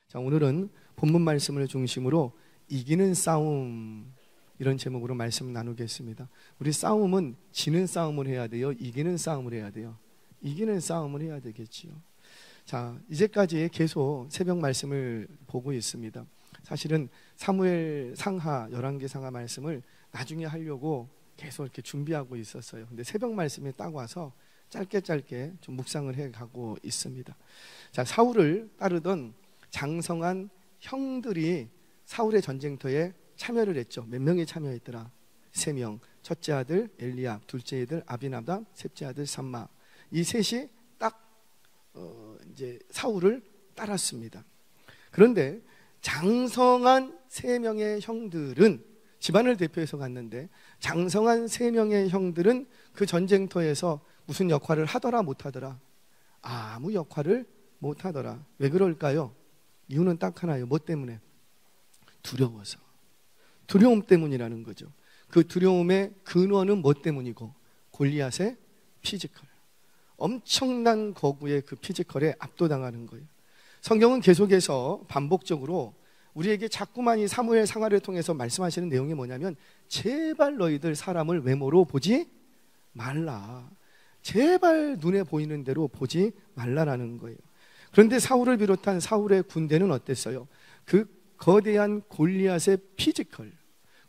자, 오늘은 본문 말씀을 중심으로 이기는 싸움, 이런 제목으로 말씀 나누겠습니다. 우리 싸움은 지는 싸움을 해야 돼요? 이기는 싸움을 해야 돼요? 이기는 싸움을 해야 되겠지요. 자, 이제까지 계속 새벽 말씀을 보고 있습니다. 사실은 사무엘 상하, 열왕기 상하 말씀을 나중에 하려고 계속 이렇게 준비하고 있었어요. 근데 새벽 말씀에 딱 와서 짧게 좀 묵상을 해 가고 있습니다. 자, 사울을 따르던 장성한 형들이 사울의 전쟁터에 참여를 했죠. 몇 명이 참여했더라? 3명. 첫째 아들 엘리압, 둘째 아들 아비나답, 셋째 아들 삼마. 이 셋이 딱 이제 사울을 따랐습니다. 그런데 장성한 3명의 형들은 집안을 대표해서 갔는데, 장성한 3명의 형들은 그 전쟁터에서 무슨 역할을 하더라 못하더라? 아무 역할을 못하더라. 왜 그럴까요? 이유는 딱 하나예요. 뭐 때문에? 두려워서. 두려움 때문이라는 거죠. 그 두려움의 근원은 뭐 때문이고? 골리앗의 피지컬. 엄청난 거구의 그 피지컬에 압도당하는 거예요. 성경은 계속해서 반복적으로 우리에게 자꾸만 이 사무엘 상하를 통해서 말씀하시는 내용이 뭐냐면, 제발 너희들 사람을 외모로 보지 말라. 제발 눈에 보이는 대로 보지 말라라는 거예요. 그런데 사울을 비롯한 사울의 군대는 어땠어요? 그 거대한 골리앗의 피지컬,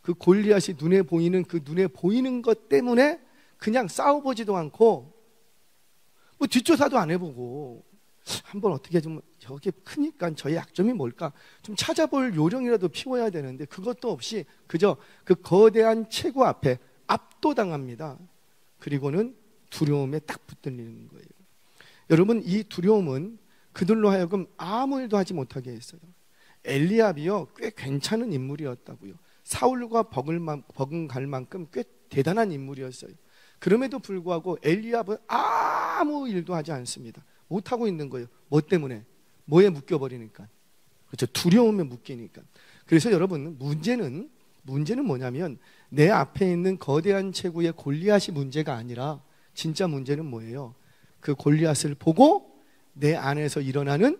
그 골리앗이 눈에 보이는 그 눈에 보이는 것 때문에 그냥 싸워보지도 않고 뭐 뒷조사도 안 해보고 한번 어떻게 좀 저게 크니까 저의 약점이 뭘까 좀 찾아볼 요령이라도 피워야 되는데 그것도 없이 그저 그 거대한 체구 앞에 압도당합니다. 그리고는 두려움에 딱 붙들리는 거예요. 여러분, 이 두려움은 그들로 하여금 아무 일도 하지 못하게 했어요. 엘리압이요, 꽤 괜찮은 인물이었다고요. 사울과 버금갈 만큼 꽤 대단한 인물이었어요. 그럼에도 불구하고 엘리압은 아무 일도 하지 않습니다. 못하고 있는 거예요. 뭐 때문에? 뭐에 묶여버리니까. 그렇죠. 두려움에 묶이니까. 그래서 여러분, 문제는 뭐냐면 내 앞에 있는 거대한 체구의 골리앗이 문제가 아니라 진짜 문제는 뭐예요? 그 골리앗을 보고 내 안에서 일어나는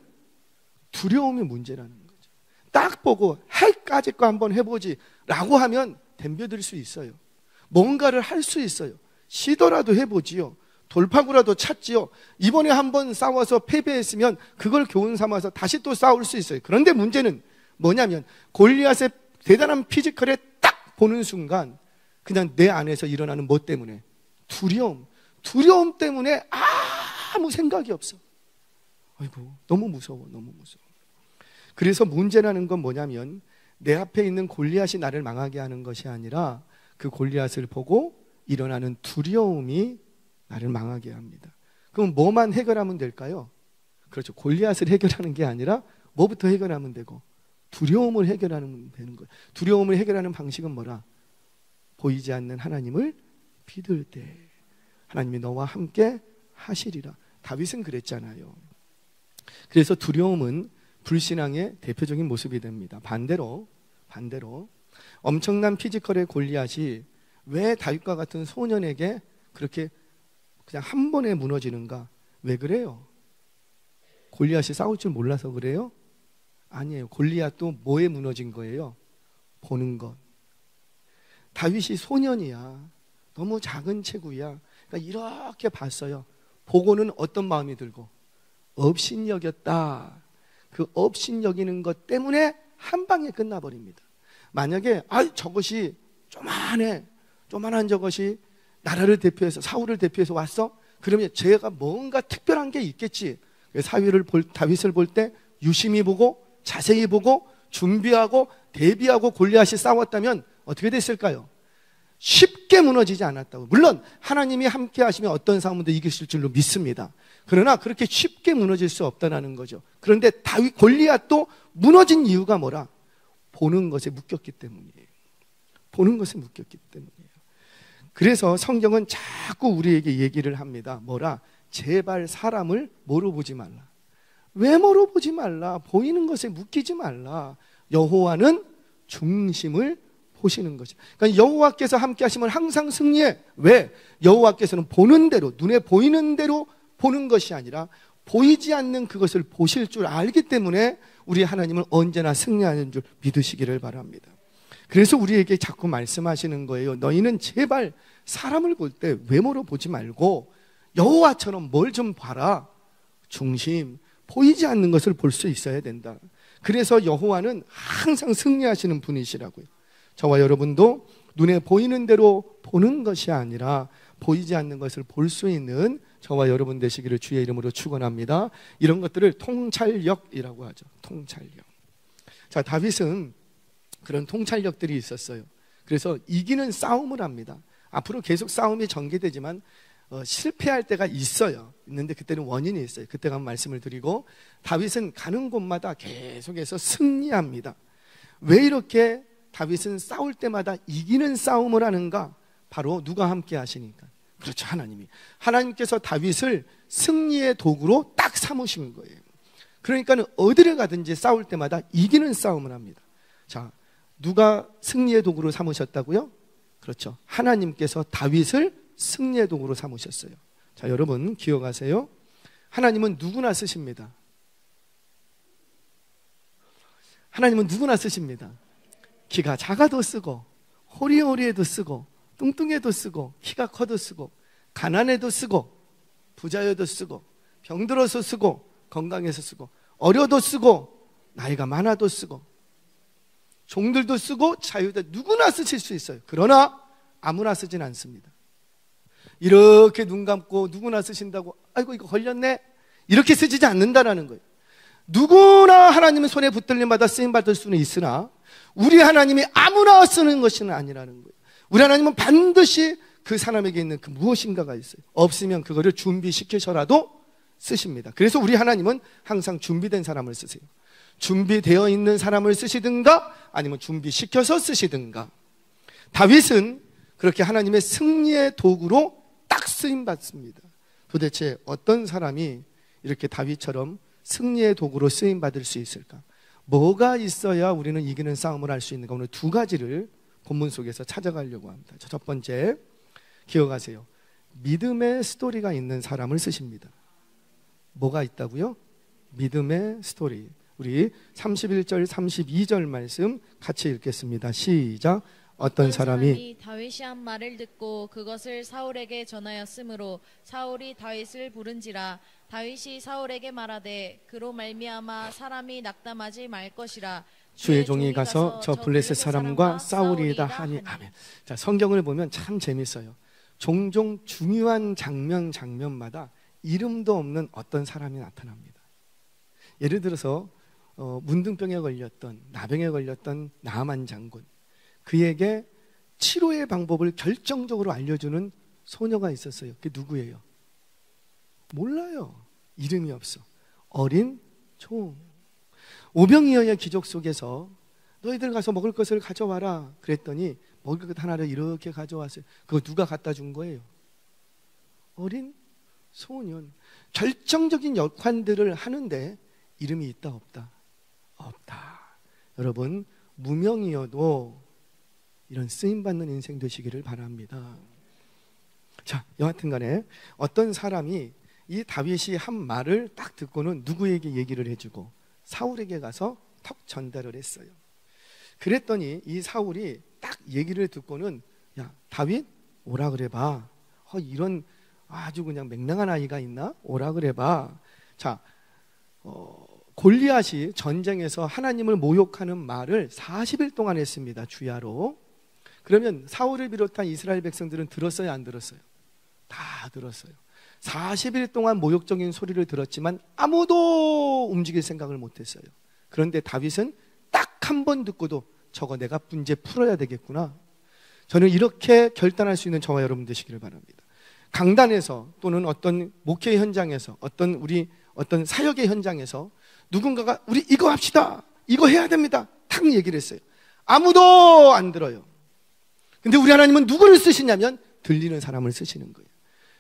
두려움이 문제라는 거죠. 딱 보고 할까짓 거 한번 해보지 라고 하면 덤벼들 수 있어요. 뭔가를 할 수 있어요. 시도라도 해보지요. 돌파구라도 찾지요. 이번에 한번 싸워서 패배했으면 그걸 교훈 삼아서 다시 또 싸울 수 있어요. 그런데 문제는 뭐냐면 골리앗의 대단한 피지컬에 딱 보는 순간 그냥 내 안에서 일어나는 뭐 때문에? 두려움 때문에 아무 생각이 없어. 아이고, 너무 무서워. 그래서 문제라는 건 뭐냐면 내 앞에 있는 골리앗이 나를 망하게 하는 것이 아니라 그 골리앗을 보고 일어나는 두려움이 나를 망하게 합니다. 그럼 뭐만 해결하면 될까요? 그렇죠. 골리앗을 해결하는 게 아니라 뭐부터 해결하면 되고? 두려움을 해결하면 되는 거예요. 두려움을 해결하는 방식은 뭐라? 보이지 않는 하나님을 믿을 때 하나님이 너와 함께 하시리라. 다윗은 그랬잖아요. 그래서 두려움은 불신앙의 대표적인 모습이 됩니다. 반대로 엄청난 피지컬의 골리앗이 왜 다윗과 같은 소년에게 그렇게 그냥 한 번에 무너지는가? 왜 그래요? 골리앗이 싸울 줄 몰라서 그래요? 아니에요. 골리앗도 뭐에 무너진 거예요? 보는 것. 다윗이 소년이야. 너무 작은 체구야. 그러니까 이렇게 봤어요. 보고는 어떤 마음이 들고? 업신여겼다. 그 업신여기는 것 때문에 한 방에 끝나버립니다. 만약에 저것이 조만한 저것이 나라를 대표해서 사울을 대표해서 왔어? 그러면 제가 뭔가 특별한 게 있겠지. 다윗을 볼 때 유심히 보고 자세히 보고 준비하고 대비하고 골리앗이 싸웠다면 어떻게 됐을까요? 쉽게 무너지지 않았다고. 물론 하나님이 함께 하시면 어떤 싸움도 이기실 줄로 믿습니다. 그러나 그렇게 쉽게 무너질 수 없다는 거죠. 그런데 골리앗도 무너진 이유가 뭐라? 보는 것에 묶였기 때문이에요. 그래서 성경은 자꾸 우리에게 얘기를 합니다. 뭐라? 제발 사람을 뭐로 보지 말라. 외모로 보지 말라. 보이는 것에 묶이지 말라. 여호와는 중심을 보시는 거죠. 그러니까 여호와께서 함께 하시면 항상 승리해. 왜? 여호와께서는 보는 대로, 눈에 보이는 대로 보는 것이 아니라 보이지 않는 그것을 보실 줄 알기 때문에 우리 하나님은 언제나 승리하는 줄 믿으시기를 바랍니다. 그래서 우리에게 자꾸 말씀하시는 거예요. 너희는 제발 사람을 볼 때 외모로 보지 말고 여호와처럼 뭘 좀 봐라. 중심, 보이지 않는 것을 볼 수 있어야 된다. 그래서 여호와는 항상 승리하시는 분이시라고요. 저와 여러분도 눈에 보이는 대로 보는 것이 아니라 보이지 않는 것을 볼 수 있는 저와 여러분 되시기를 주의 이름으로 축원합니다. 이런 것들을 통찰력이라고 하죠. 통찰력. 자, 다윗은 그런 통찰력들이 있었어요. 그래서 이기는 싸움을 합니다. 앞으로 계속 싸움이 전개되지만 실패할 때가 있어요. 있는데 그때는 원인이 있어요. 그때 한번 말씀을 드리고, 다윗은 가는 곳마다 계속해서 승리합니다. 왜 이렇게 다윗은 싸울 때마다 이기는 싸움을 하는가? 바로 누가 함께 하시니까. 그렇죠, 하나님이. 하나님께서 다윗을 승리의 도구로 딱 삼으신 거예요. 그러니까 어디를 가든지 싸울 때마다 이기는 싸움을 합니다. 자, 누가 승리의 도구로 삼으셨다고요? 그렇죠, 하나님께서 다윗을 승리의 도구로 삼으셨어요. 자, 여러분 기억하세요. 하나님은 누구나 쓰십니다. 하나님은 누구나 쓰십니다. 키가 작아도 쓰고, 호리호리해도 쓰고, 뚱뚱해도 쓰고, 키가 커도 쓰고, 가난해도 쓰고, 부자여도 쓰고, 병들어서 쓰고, 건강해서 쓰고, 어려도 쓰고, 나이가 많아도 쓰고, 종들도 쓰고, 자유도 누구나 쓰실 수 있어요. 그러나 아무나 쓰진 않습니다. 이렇게 눈 감고 누구나 쓰신다고 아이고 이거 걸렸네 이렇게 쓰지 않는다라는 거예요. 누구나 하나님의 손에 붙들림마다 쓰임받을 수는 있으나 우리 하나님이 아무나 쓰는 것은 아니라는 거예요. 우리 하나님은 반드시 그 사람에게 있는 그 무엇인가가 있어요. 없으면 그거를 준비시켜서라도 쓰십니다. 그래서 우리 하나님은 항상 준비된 사람을 쓰세요. 준비되어 있는 사람을 쓰시든가 아니면 준비시켜서 쓰시든가. 다윗은 그렇게 하나님의 승리의 도구로 딱 쓰임받습니다. 도대체 어떤 사람이 이렇게 다윗처럼 승리의 도구로 쓰임받을 수 있을까? 뭐가 있어야 우리는 이기는 싸움을 할 수 있는가? 오늘 두 가지를 본문 속에서 찾아가려고 합니다. 첫 번째, 기억하세요. 믿음의 스토리가 있는 사람을 쓰십니다. 뭐가 있다고요? 믿음의 스토리. 우리 31절 32절 말씀 같이 읽겠습니다. 시작. 어떤 사람이 다윗이 한 말을 듣고 그것을 사울에게 전하였으므로 사울이 다윗을 부른지라. 다윗이 사울에게 말하되 그로 말미암아 사람이 낙담하지 말 것이라. 주의 종이 가서 저 블레셋 사람과 싸우리이다 하니. 아멘. 자, 성경을 보면 참 재밌어요. 종종 중요한 장면마다 이름도 없는 어떤 사람이 나타납니다. 예를 들어서 문둥병에 걸렸던, 나병에 걸렸던 나만 장군, 그에게 치료의 방법을 결정적으로 알려주는 소녀가 있었어요. 그게 누구예요? 몰라요. 이름이 없어. 어린 종. 오병이어의 기적 속에서 너희들 가서 먹을 것을 가져와라 그랬더니 먹을 것 하나를 이렇게 가져왔어요. 그거 누가 갖다 준 거예요? 어린 소년. 결정적인 역할들을 하는데 이름이 있다 없다? 없다. 여러분, 무명이어도 이런 쓰임받는 인생 되시기를 바랍니다. 자, 여하튼 간에 어떤 사람이 이 다윗이 한 말을 딱 듣고는 누구에게 얘기를 해주고 사울에게 가서 턱 전달을 했어요. 그랬더니 이 사울이 딱 얘기를 듣고는 야, 다윗 오라 그래봐. 이런 아주 그냥 맹랑한 아이가 있나? 오라 그래봐. 자, 골리앗이 전쟁에서 하나님을 모욕하는 말을 40일 동안 했습니다. 주야로. 그러면 사울을 비롯한 이스라엘 백성들은 들었어요, 안 들었어요? 다 들었어요. 40일 동안 모욕적인 소리를 들었지만 아무도 움직일 생각을 못했어요. 그런데 다윗은 딱 한 번 듣고도 저거 내가 문제 풀어야 되겠구나. 저는 이렇게 결단할 수 있는 저와 여러분 되시기를 바랍니다. 강단에서 또는 어떤 목회 현장에서 어떤 사역의 현장에서 누군가가 우리 이거 합시다, 이거 해야 됩니다 탁 얘기를 했어요. 아무도 안 들어요. 근데 우리 하나님은 누구를 쓰시냐면 들리는 사람을 쓰시는 거예요.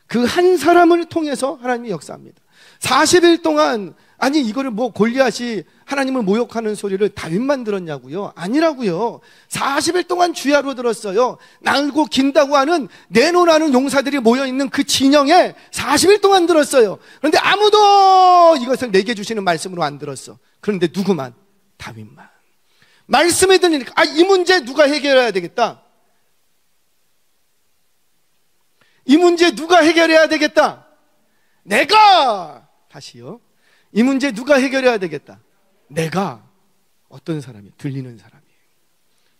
그 한 사람을 통해서 하나님이 역사합니다. 40일 동안 아니 이거를 뭐 골리앗이 하나님을 모욕하는 소리를 다윗만 들었냐고요? 아니라고요. 40일 동안 주야로 들었어요. 날고 긴다고 하는 내노라는 용사들이 모여있는 그 진영에 40일 동안 들었어요. 그런데 아무도 이것을 내게 주시는 말씀으로 안 들었어. 그런데 누구만? 다윗만. 말씀이 들리니까 이 문제 누가 해결해야 되겠다. 이 문제 누가 해결해야 되겠다. 내가. 다시요. 이 문제 누가 해결해야 되겠다. 내가. 어떤 사람이? 들리는 사람이에요.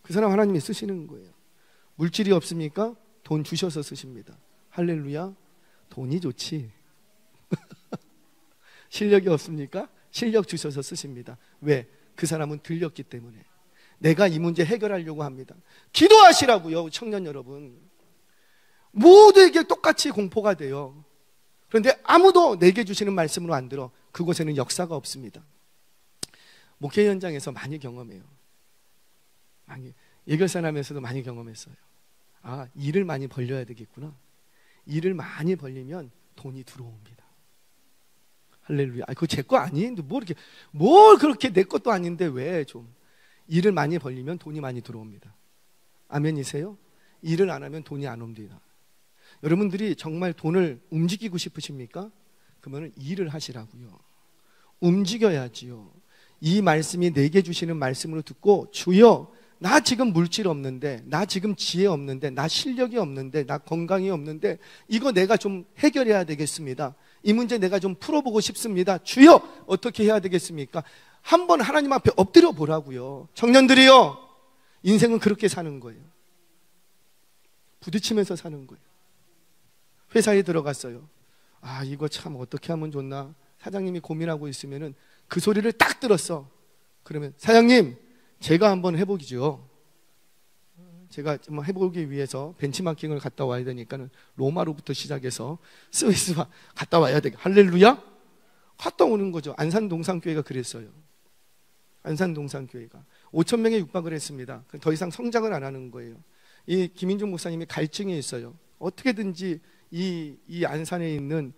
그 사람 하나님이 쓰시는 거예요. 물질이 없습니까? 돈 주셔서 쓰십니다. 할렐루야. 돈이 좋지. 실력이 없습니까? 실력 주셔서 쓰십니다. 왜? 그 사람은 들렸기 때문에. 내가 이 문제 해결하려고 합니다. 기도하시라고요. 청년 여러분. 모두에게 똑같이 공포가 돼요. 그런데 아무도 내게 주시는 말씀으로 안 들어. 그곳에는 역사가 없습니다. 목회 현장에서 많이 경험해요. 예결사람에서도 많이 경험했어요. 일을 많이 벌려야 되겠구나. 일을 많이 벌리면 돈이 들어옵니다. 할렐루야. 그거 제 거 아닌데 뭘 그렇게 내 것도 아닌데 왜 좀. 일을 많이 벌리면 돈이 많이 들어옵니다. 아멘이세요? 일을 안 하면 돈이 안 옵니다. 여러분들이 정말 돈을 움직이고 싶으십니까? 그러면 일을 하시라고요. 움직여야지요. 이 말씀이 내게 주시는 말씀으로 듣고 주여 나 지금 물질 없는데, 나 지금 지혜 없는데, 나 실력이 없는데, 나 건강이 없는데 이거 내가 좀 해결해야 되겠습니다. 이 문제 내가 좀 풀어보고 싶습니다. 주여 어떻게 해야 되겠습니까? 한번 하나님 앞에 엎드려 보라고요. 청년들이요, 인생은 그렇게 사는 거예요. 부딪히면서 사는 거예요. 회사에 들어갔어요. 이거 참 어떻게 하면 좋나. 사장님이 고민하고 있으면은 그 소리를 딱 들었어. 그러면 사장님 제가 한번 해보기죠. 제가 좀 해보기 위해서 벤치마킹을 갔다 와야 되니까는 로마로부터 시작해서 스위스와 갔다 와야 돼. 할렐루야? 갔다 오는 거죠. 안산동산교회가 그랬어요. 안산동산교회가 5,000명에 육박을 했습니다. 더 이상 성장을 안 하는 거예요. 이 김인중 목사님이 갈증이 있어요. 어떻게든지 이 안산에 있는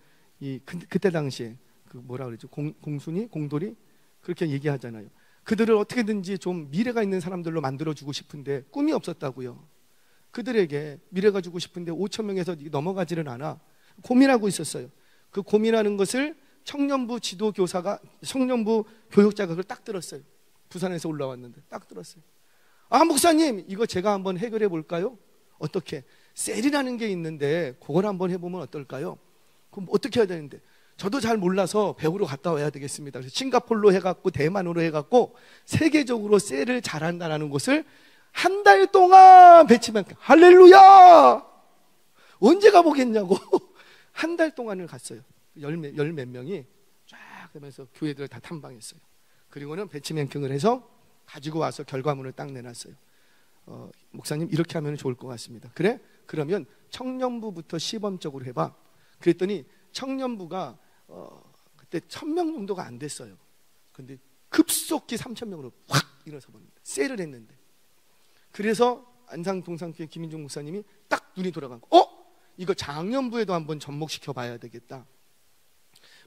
그때 당시에 그 뭐라 그러죠? 공순이? 공돌이? 그렇게 얘기하잖아요. 그들을 어떻게든지 좀 미래가 있는 사람들로 만들어주고 싶은데 꿈이 없었다고요. 그들에게 미래가 주고 싶은데 5,000명에서 넘어가지를 않아. 고민하고 있었어요. 그 고민하는 것을 청년부 지도교사가, 청년부 교육자가 그걸 딱 들었어요. 부산에서 올라왔는데 딱 들었어요. 목사님 이거 제가 한번 해결해 볼까요? 어떻게? 셀이라는 게 있는데 그걸 한번 해보면 어떨까요? 그럼 어떻게 해야 되는데? 저도 잘 몰라서 배우러 갔다 와야 되겠습니다. 그래서 싱가포르로 해갖고 대만으로 해갖고 세계적으로 셀을 잘한다는 것을 한 달 동안 배치만. 할렐루야! 언제 가보겠냐고. 한 달 동안을 갔어요. 열 몇 명이 쫙 되면서 교회들을 다 탐방했어요. 그리고는 배치맨킹을 해서 가지고 와서 결과물을 딱 내놨어요. 목사님 이렇게 하면 좋을 것 같습니다. 그래? 그러면 청년부부터 시범적으로 해봐. 그랬더니 청년부가 그때 1,000명 정도가 안 됐어요. 근데 급속히 3,000명으로 확 일어서 버립니다. 셀을 했는데. 그래서 안산동산교회 김인중 목사님이 딱 눈이 돌아가고 이거 장년부에도 한번 접목시켜 봐야 되겠다.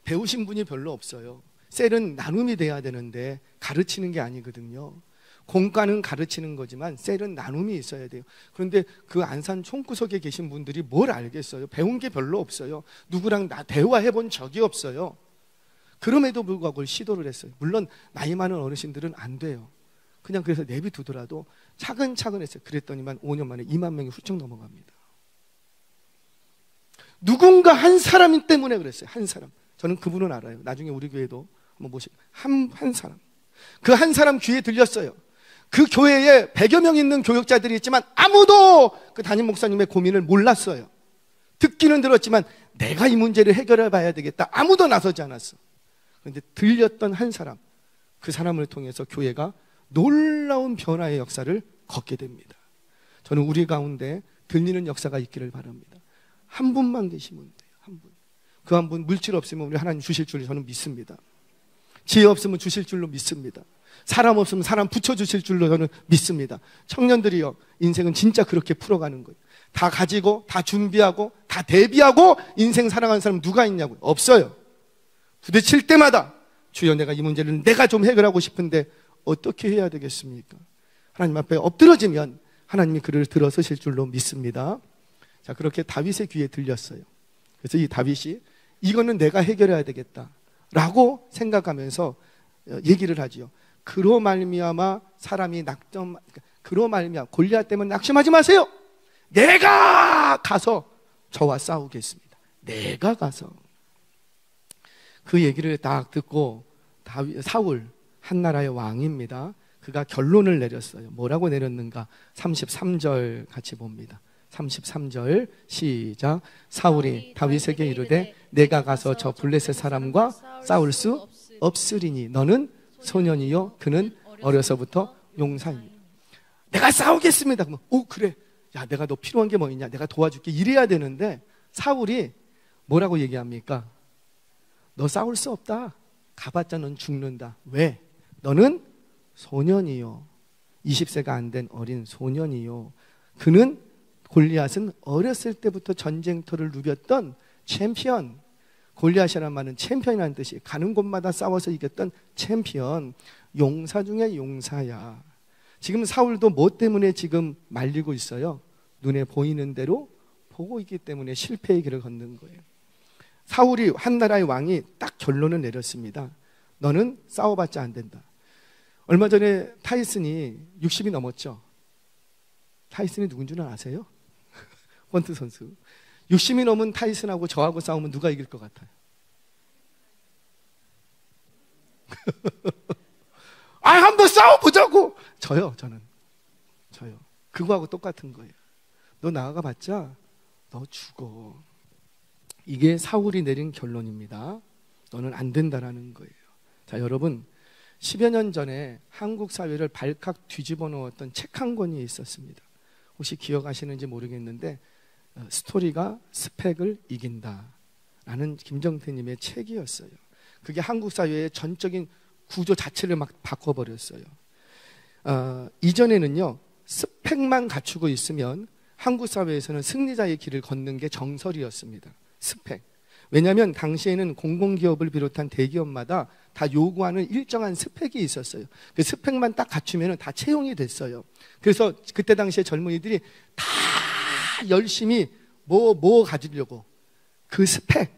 배우신 분이 별로 없어요. 셀은 나눔이 돼야 되는데 가르치는 게 아니거든요. 공과는 가르치는 거지만 셀은 나눔이 있어야 돼요. 그런데 그 안산 총구석에 계신 분들이 뭘 알겠어요? 배운 게 별로 없어요. 누구랑 대화해 본 적이 없어요. 그럼에도 불구하고 그걸 시도를 했어요. 물론 나이 많은 어르신들은 안 돼요. 그냥 그래서 내비두더라도 차근차근 했어요. 그랬더니만 5년 만에 2만 명이 훌쩍 넘어갑니다. 누군가 한 사람 때문에 그랬어요. 한 사람. 저는 그분은 알아요. 나중에 우리 교회도 한번 모시고 한 사람. 그 한 사람 귀에 들렸어요. 그 교회에 100여 명 있는 교육자들이 있지만 아무도 그 담임 목사님의 고민을 몰랐어요. 듣기는 들었지만 내가 이 문제를 해결해 봐야 되겠다. 아무도 나서지 않았어. 그런데 들렸던 한 사람, 그 사람을 통해서 교회가 놀라운 변화의 역사를 걷게 됩니다. 저는 우리 가운데 들리는 역사가 있기를 바랍니다. 한 분만 계시면 돼요. 한 분. 그 한 분 물질 없으면 우리 하나님 주실 줄을 저는 믿습니다. 지혜 없으면 주실 줄로 믿습니다. 사람 없으면 사람 붙여주실 줄로 저는 믿습니다. 청년들이요, 인생은 진짜 그렇게 풀어가는 거예요. 다 가지고, 다 준비하고, 다 대비하고 인생 살아가는 사람 누가 있냐고요? 없어요. 부딪힐 때마다 주여, 내가 이 문제를 내가 좀 해결하고 싶은데 어떻게 해야 되겠습니까? 하나님 앞에 엎드러지면 하나님이 그를 들어서실 줄로 믿습니다. 자, 그렇게 다윗의 귀에 들렸어요. 그래서 이 다윗이 이거는 내가 해결해야 되겠다라고 생각하면서 얘기를 하지요. 그로 말미암아 사람이 그로 말미암아 골리앗 때문에 낙심하지 마세요. 내가 가서 저와 싸우겠습니다. 내가 가서. 그 얘기를 딱 듣고 사울, 한 나라의 왕입니다. 그가 결론을 내렸어요. 뭐라고 내렸는가? 33절 같이 봅니다. 33절 시작. 사울이 다윗에게 이르되 내가 가서 저 블레셋 사람과 싸울 수 없으리니 너는 소년이요 그는 어려서부터 용사이니. 내가 싸우겠습니다. 그러면 그래. 야, 내가 너 필요한 게 뭐 있냐? 내가 도와줄게. 이래야 되는데 사울이 뭐라고 얘기합니까? 너 싸울 수 없다. 가봤자 넌 죽는다. 왜? 너는 소년이요. 20세가 안 된 어린 소년이요. 그는 골리앗은 어렸을 때부터 전쟁터를 누볐던 챔피언. 골리앗이라는 말은 챔피언이라는 뜻이 가는 곳마다 싸워서 이겼던 챔피언. 용사 중에 용사야. 지금 사울도 뭐 때문에 지금 말리고 있어요? 눈에 보이는 대로 보고 있기 때문에 실패의 길을 걷는 거예요. 사울이 한 나라의 왕이 딱 결론을 내렸습니다. 너는 싸워봤자 안 된다. 얼마 전에 타이슨이 60이 넘었죠. 타이슨이 누군 줄 아세요? 권투 선수. 60이 넘은 타이슨하고 저하고 싸우면 누가 이길 것 같아요? 한번 싸워보자고. 저요. 그거하고 똑같은 거예요. 너 나아가 봤자 너 죽어. 이게 사울이 내린 결론입니다. 너는 안 된다라는 거예요. 자, 여러분, 10여 년 전에 한국 사회를 발칵 뒤집어 놓았던 책 한 권이 있었습니다. 혹시 기억하시는지 모르겠는데 스토리가 스펙을 이긴다라는 김정태님의 책이었어요. 그게 한국 사회의 전적인 구조 자체를 막 바꿔버렸어요. 이전에는요, 스펙만 갖추고 있으면 한국 사회에서는 승리자의 길을 걷는 게 정설이었습니다. 스펙. 왜냐하면 당시에는 공공기업을 비롯한 대기업마다 다 요구하는 일정한 스펙이 있었어요. 그 스펙만 딱 갖추면 다 채용이 됐어요. 그래서 그때 당시에 젊은이들이 다 열심히 뭐 가지려고 그 스펙,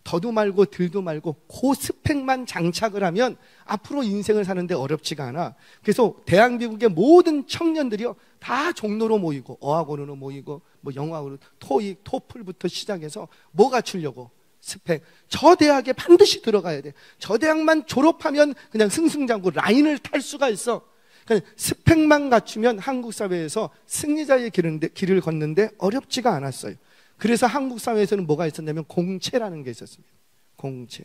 더도 말고 덜도 말고 그 스펙만 장착을 하면 앞으로 인생을 사는데 어렵지가 않아. 그래서 대한민국의 모든 청년들이요 다 종로로 모이고 어학원으로 모이고 뭐 영어학원, 토익, 토플부터 시작해서 뭐 갖추려고? 스펙. 저 대학에 반드시 들어가야 돼. 저 대학만 졸업하면 그냥 승승장구 라인을 탈 수가 있어. 그러니까 스펙만 갖추면 한국 사회에서 승리자의 길을 걷는데 어렵지가 않았어요. 그래서 한국 사회에서는 뭐가 있었냐면 공채라는 게 있었습니다. 공채.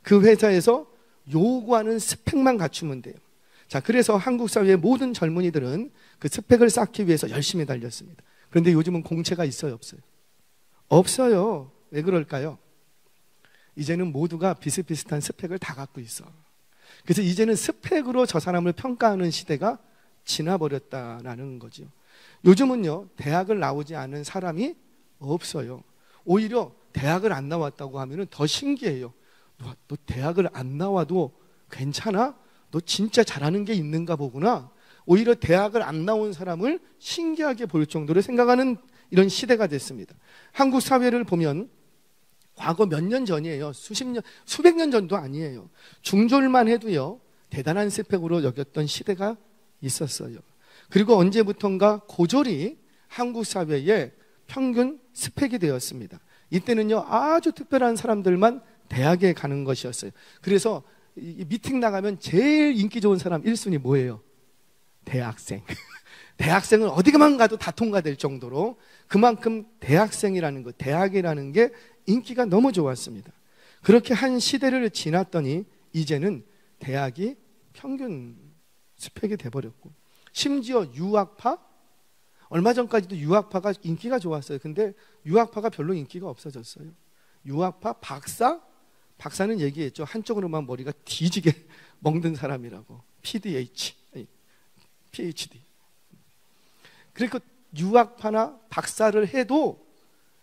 그 회사에서 요구하는 스펙만 갖추면 돼요. 자, 그래서 한국 사회의 모든 젊은이들은 그 스펙을 쌓기 위해서 열심히 달렸습니다. 그런데 요즘은 공채가 있어요, 없어요? 없어요. 왜 그럴까요? 이제는 모두가 비슷비슷한 스펙을 다 갖고 있어. 그래서 이제는 스펙으로 저 사람을 평가하는 시대가 지나버렸다라는 거죠. 요즘은요, 대학을 나오지 않은 사람이 없어요. 오히려 대학을 안 나왔다고 하면 더 신기해요. 너 대학을 안 나와도 괜찮아? 너 진짜 잘하는 게 있는가 보구나. 오히려 대학을 안 나온 사람을 신기하게 볼 정도로 생각하는 이런 시대가 됐습니다. 한국 사회를 보면 과거 몇 년 전이에요. 수백 년 전도 아니에요. 중졸만 해도요, 대단한 스펙으로 여겼던 시대가 있었어요. 그리고 언제부턴가 고졸이 한국 사회의 평균 스펙이 되었습니다. 이때는요, 아주 특별한 사람들만 대학에 가는 것이었어요. 그래서 이 미팅 나가면 제일 인기 좋은 사람 1순위 뭐예요? 대학생. 대학생은 어디만 가도 다 통과될 정도로 그만큼 대학생이라는 것, 대학이라는 게 인기가 너무 좋았습니다. 그렇게 한 시대를 지났더니 이제는 대학이 평균 스펙이 돼버렸고, 심지어 유학파? 얼마 전까지도 유학파가 인기가 좋았어요. 근데 유학파가 별로 인기가 없어졌어요. 유학파, 박사는 얘기했죠. 한쪽으로만 머리가 뒤지게 먹는 사람이라고. PhD. 그러니까 유학파나 박사를 해도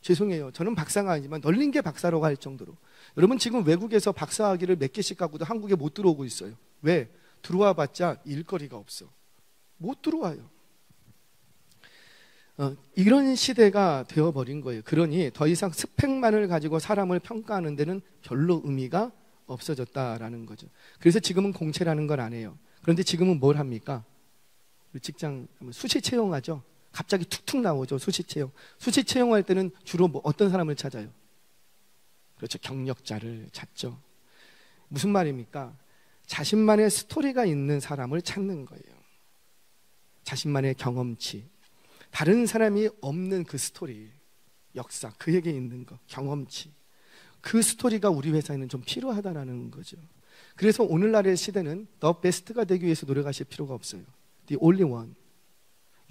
죄송해요. 저는 박사가 아니지만 널린 게 박사라고 할 정도로. 여러분 지금 외국에서 박사학위를 몇 개씩 갖고도 한국에 못 들어오고 있어요. 왜? 들어와 봤자 일거리가 없어. 못 들어와요. 이런 시대가 되어버린 거예요. 그러니 더 이상 스펙만을 가지고 사람을 평가하는 데는 별로 의미가 없어졌다라는 거죠. 그래서 지금은 공채라는 걸 안 해요. 그런데 지금은 뭘 합니까? 직장 수시 채용하죠. 갑자기 툭툭 나오죠. 수시 채용. 수시 채용할 때는 주로 어떤 사람을 찾아요? 그렇죠. 경력자를 찾죠. 무슨 말입니까? 자신만의 스토리가 있는 사람을 찾는 거예요. 자신만의 경험치, 다른 사람이 없는 그 스토리, 역사, 그에게 있는 거, 경험치, 그 스토리가 우리 회사에는 좀 필요하다는 거죠. 그래서 오늘날의 시대는 더 베스트가 되기 위해서 노력하실 필요가 없어요. The only one,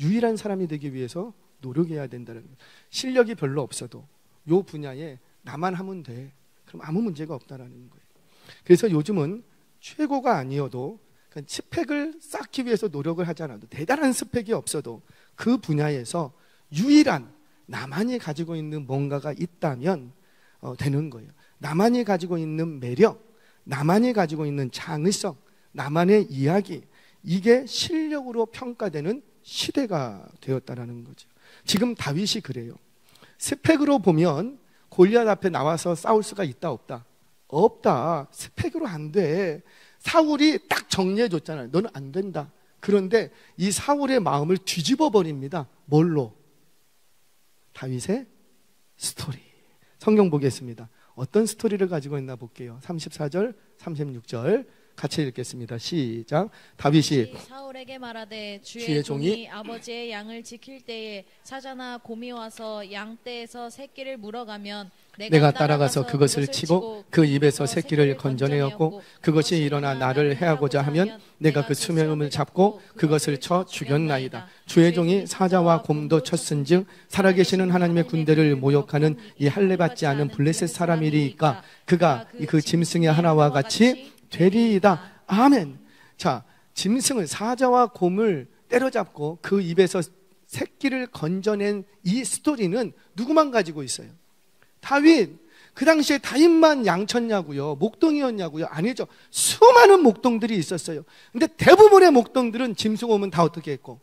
유일한 사람이 되기 위해서 노력해야 된다는 거예요. 실력이 별로 없어도 이 분야에 나만 하면 돼. 그럼 아무 문제가 없다는 거예요. 그래서 요즘은 최고가 아니어도 스펙을 쌓기 위해서 노력을 하지 않아도, 대단한 스펙이 없어도 그 분야에서 유일한 나만이 가지고 있는 뭔가가 있다면 되는 거예요. 나만이 가지고 있는 매력, 나만이 가지고 있는 창의성, 나만의 이야기, 이게 실력으로 평가되는 시대가 되었다는 거죠. 지금 다윗이 그래요. 스펙으로 보면 골리앗 앞에 나와서 싸울 수가 있다 없다? 없다. 스펙으로 안 돼. 사울이 딱 정리해 줬잖아요. 너는 안 된다. 그런데 이 사울의 마음을 뒤집어 버립니다. 뭘로? 다윗의 스토리. 성경 보겠습니다. 어떤 스토리를 가지고 있나 볼게요. 34절, 36절 같이 읽겠습니다. 시작. 다윗이 사울에게 말하되 주의 종이 아버지의 양을 지킬 때에 사자나 곰이 와서 양떼에서 새끼를 물어가면 내가 따라가서 그것을 치고 그 입에서 새끼를 건져내었고 그것이 일어나 나를 해하고자 하면 내가 그 수명음을 잡고 그것을 쳐 죽였나이다. 주의 종이 사자와 곰도 쳤은즉 살아계시는 하나님의 군대를 모욕하는 이 할례 받지 않은 블레셋 사람이리이까 그가 그 짐승의 하나와 같이 되리이다. 아멘. 자, 짐승을, 사자와 곰을 때려잡고 그 입에서 새끼를 건져낸 이 스토리는 누구만 가지고 있어요? 다윗. 그 당시에 다윗만 양쳤냐고요? 목동이었냐고요? 아니죠. 수많은 목동들이 있었어요. 근데 대부분의 목동들은 짐승 오면 다 어떻게 했고?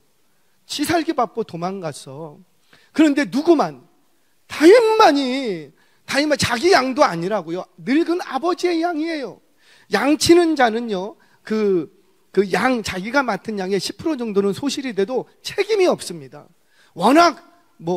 지살기 바빠 도망갔어. 그런데 누구만? 다윗만 자기 양도 아니라고요. 늙은 아버지의 양이에요. 양치는 자는요, 그 양, 자기가 맡은 양의 10% 정도는 소실이 돼도 책임이 없습니다. 워낙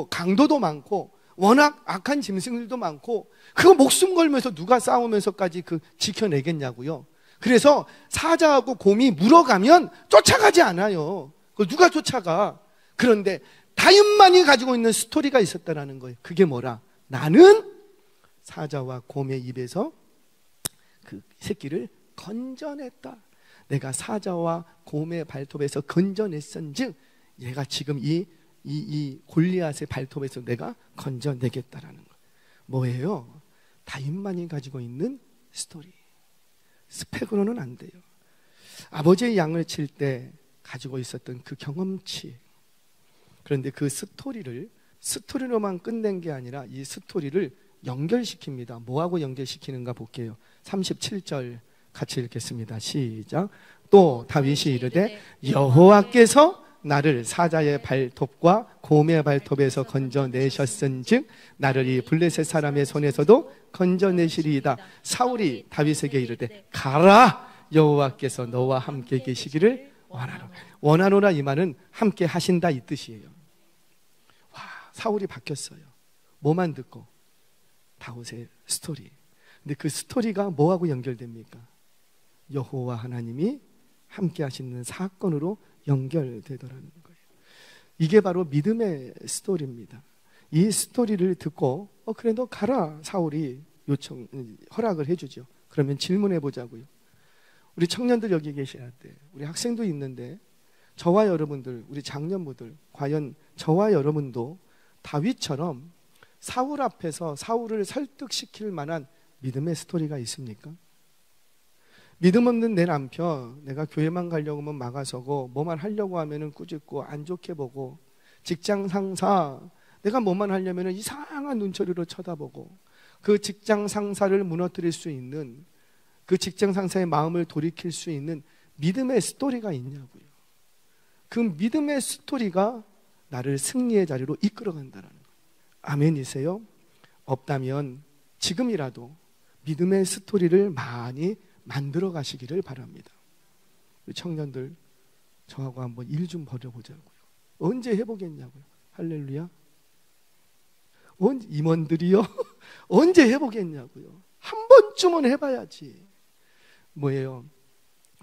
강도도 많고, 워낙 악한 짐승들도 많고, 그거 목숨 걸면서 누가 싸우면서까지 지켜내겠냐고요. 그래서 사자하고 곰이 물어가면 쫓아가지 않아요. 그걸 누가 쫓아가? 그런데 다윗만이 가지고 있는 스토리가 있었다라는 거예요. 그게 뭐라? 나는 사자와 곰의 입에서 그 새끼를 건져냈다. 내가 사자와 곰의 발톱에서 건져냈은즉 얘가 지금 이 골리앗의 발톱에서 내가 건져내겠다라는 거. 뭐예요? 다윗만이 가지고 있는 스토리. 스펙으로는 안 돼요. 아버지의 양을 칠 때 가지고 있었던 그 경험치. 그런데 그 스토리로만 끝낸 게 아니라 이 스토리를 연결시킵니다. 뭐하고 연결시키는가 볼게요. 37절 같이 읽겠습니다. 시작. 또 다윗이 이르되 여호와께서 나를 사자의 발톱과 곰의 발톱에서 건져내셨은즉 나를 이 블레셋 사람의 손에서도 건져내시리이다. 사울이 다윗에게 이르되 가라, 여호와께서 너와 함께 계시기를 원하노라. 원하노라 이 말은 함께 하신다 이 뜻이에요. 와, 사울이 바뀌었어요. 뭐만 듣고? 다윗의 스토리. 근데 그 스토리가 뭐하고 연결됩니까? 여호와 하나님이 함께 하시는 사건으로 연결되더라는 거예요. 이게 바로 믿음의 스토리입니다. 이 스토리를 듣고 그래 너 가라, 사울이 허락을 해주죠. 그러면 질문해 보자고요. 우리 청년들 여기 계셔야 돼. 우리 학생도 있는데 저와 여러분들, 우리 장년부들, 과연 저와 여러분도 다윗처럼 사울 앞에서 사울을 설득시킬 만한 믿음의 스토리가 있습니까? 믿음 없는 내 남편, 내가 교회만 가려고 하면 막아서고, 뭐만 하려고 하면 꾸짖고 안 좋게 보고, 직장 상사, 내가 뭐만 하려면 이상한 눈초리로 쳐다보고 그 직장 상사를 무너뜨릴 수 있는, 그 직장 상사의 마음을 돌이킬 수 있는 믿음의 스토리가 있냐고요. 그 믿음의 스토리가 나를 승리의 자리로 이끌어간다는 거예요. 아멘이세요? 없다면 지금이라도 믿음의 스토리를 많이 만들어 가시기를 바랍니다. 우리 청년들, 저하고 한번 일 좀 벌여보자고요. 언제 해보겠냐고요. 할렐루야. 임원들이요? 언제 해보겠냐고요. 한 번쯤은 해봐야지. 뭐예요?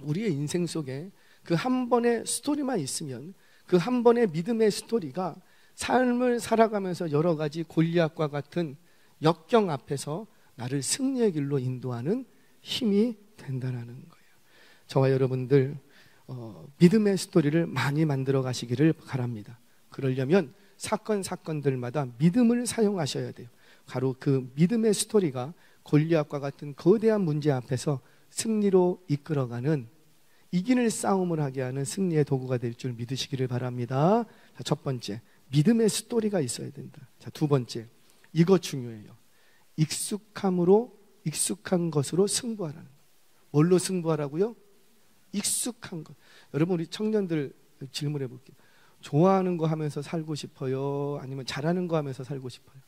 우리의 인생 속에 그 한 번의 스토리만 있으면, 그 한 번의 믿음의 스토리가 삶을 살아가면서 여러 가지 골리앗과 같은 역경 앞에서 나를 승리의 길로 인도하는 힘이 된다는 거예요. 저와 여러분들 믿음의 스토리를 많이 만들어 가시기를 바랍니다. 그러려면 사건들마다 믿음을 사용하셔야 돼요. 바로 그 믿음의 스토리가 골리앗과 같은 거대한 문제 앞에서 승리로 이끌어가는, 이기는 싸움을 하게 하는 승리의 도구가 될 줄 믿으시기를 바랍니다. 자, 첫 번째, 믿음의 스토리가 있어야 된다. 자, 두 번째, 이거 중요해요. 익숙한 것으로 승부하라는 거예요. 뭘로 승부하라고요? 익숙한 것. 여러분, 우리 청년들 질문해 볼게요. 좋아하는 거 하면서 살고 싶어요? 아니면 잘하는 거 하면서 살고 싶어요?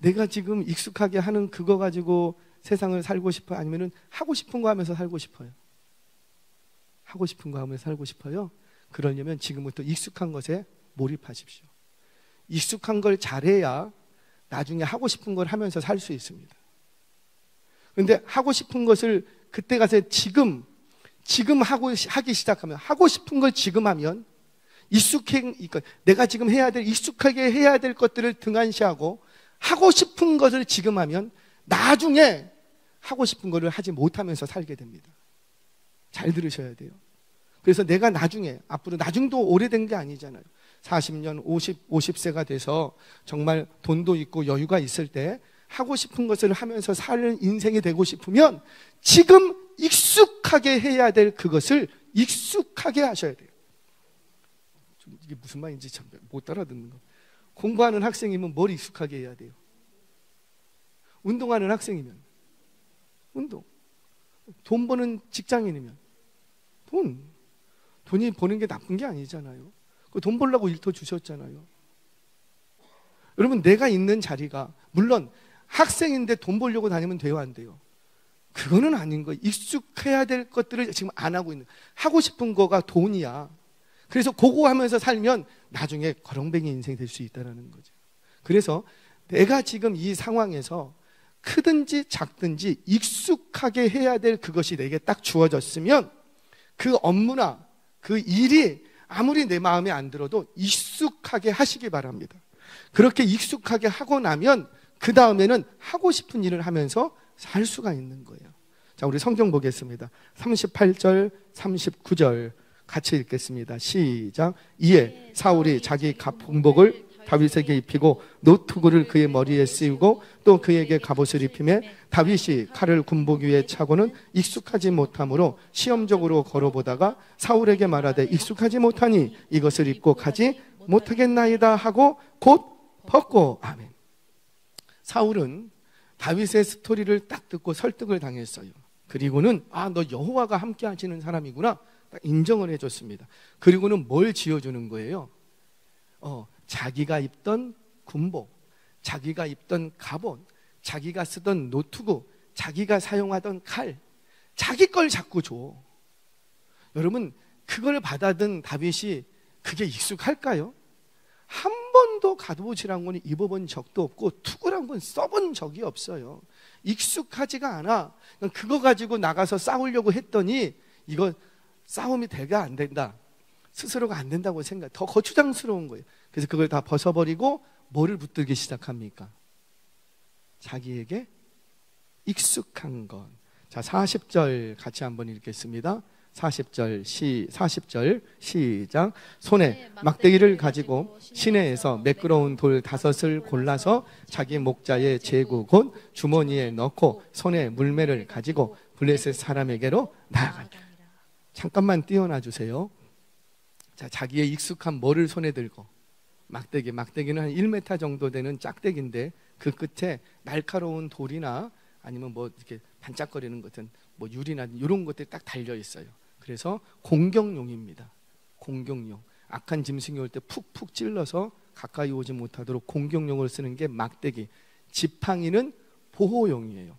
내가 지금 익숙하게 하는 그거 가지고 세상을 살고 싶어요? 아니면 하고 싶은 거 하면서 살고 싶어요? 하고 싶은 거 하면서 살고 싶어요? 그러려면 지금부터 익숙한 것에 몰입하십시오. 익숙한 걸 잘해야 나중에 하고 싶은 걸 하면서 살 수 있습니다. 그런데 하고 싶은 것을 그때 가서 지금 하기 시작하면, 하고 싶은 걸 지금 하면 내가 지금 익숙하게 해야 될 것들을 등한시하고 하고 싶은 것을 지금 하면 나중에 하고 싶은 것을 하지 못하면서 살게 됩니다. 잘 들으셔야 돼요. 그래서 내가 앞으로 나중도 오래된 게 아니잖아요. 40년, 50세가 돼서 정말 돈도 있고 여유가 있을 때 하고 싶은 것을 하면서 사는 인생이 되고 싶으면 지금 익숙하게 해야 될 그것을 익숙하게 하셔야 돼요. 이게 무슨 말인지 참 못 알아듣는 거. 공부하는 학생이면 뭘 익숙하게 해야 돼요? 운동하는 학생이면 운동. 돈 버는 직장인이면 돈이 버는 게 나쁜 게 아니잖아요. 돈 벌려고 일터 주셨잖아요. 여러분, 내가 있는 자리가, 물론 학생인데 돈 벌려고 다니면 돼요, 안 돼요? 그거는 아닌 거예요. 익숙해야 될 것들을 지금 안 하고 있는, 하고 싶은 거가 돈이야. 그래서 그거 하면서 살면 나중에 거렁뱅이 인생이 될 수 있다는 거죠. 그래서 내가 지금 이 상황에서 크든지 작든지 익숙하게 해야 될 그것이 내게 딱 주어졌으면 그 업무나 그 일이 아무리 내 마음에 안 들어도 익숙하게 하시기 바랍니다. 그렇게 익숙하게 하고 나면 그 다음에는 하고 싶은 일을 하면서 살 수가 있는 거예요. 자, 우리 성경 보겠습니다. 38절, 39절 같이 읽겠습니다. 시작. 이에 사울이 자기 갑봉복을 다윗에게 입히고 노투구를 그의 머리에 씌우고 또 그에게 갑옷을 입히매 다윗이 칼을 군복 위에 차고는 익숙하지 못하므로 시험적으로 걸어보다가 사울에게 말하되 익숙하지 못하니 이것을 입고 가지 못하겠나이다 하고 곧 벗고. 아멘. 사울은 다윗의 스토리를 딱 듣고 설득을 당했어요. 그리고는 너 여호와가 함께 하시는 사람이구나 딱 인정을 해줬습니다. 그리고는 뭘 지어주는 거예요? 자기가 입던 군복, 자기가 입던 갑옷, 자기가 쓰던 노트북, 자기가 사용하던 칼, 자기 걸 자꾸 줘. 여러분, 그걸 받아든 다윗이 그게 익숙할까요? 한 번도 갑옷이란 건 입어본 적도 없고 투구란 건 써본 적이 없어요. 익숙하지가 않아. 그거 가지고 나가서 싸우려고 했더니 이거 싸움이 대가 안 된다, 스스로가 안 된다고 생각, 더 거추장스러운 거예요. 그래서 그걸 다 벗어버리고 뭐를 붙들기 시작합니까? 자기에게 익숙한 것. 자, 40절 같이 한번 읽겠습니다. 40절 시작. 손에 막대기를 가지고 시내에서 매끄러운 돌 5을 골라서 자기 목자의 제구 곧 주머니에 넣고 손에 물매를 가지고 블레셋 사람에게로 나아간다. 잠깐만 띄워놔 주세요. 자, 자기의 익숙한 뭐를 손에 들고 막대기는 한 1m 정도 되는 짝대기인데 그 끝에 날카로운 돌이나 아니면 뭐 이렇게 반짝거리는 것은 뭐 유리나 이런 것들이 딱 달려 있어요. 그래서 공격용입니다. 공격용. 악한 짐승이 올 때 푹푹 찔러서 가까이 오지 못하도록 공격용을 쓰는 게 막대기. 지팡이는 보호용이에요.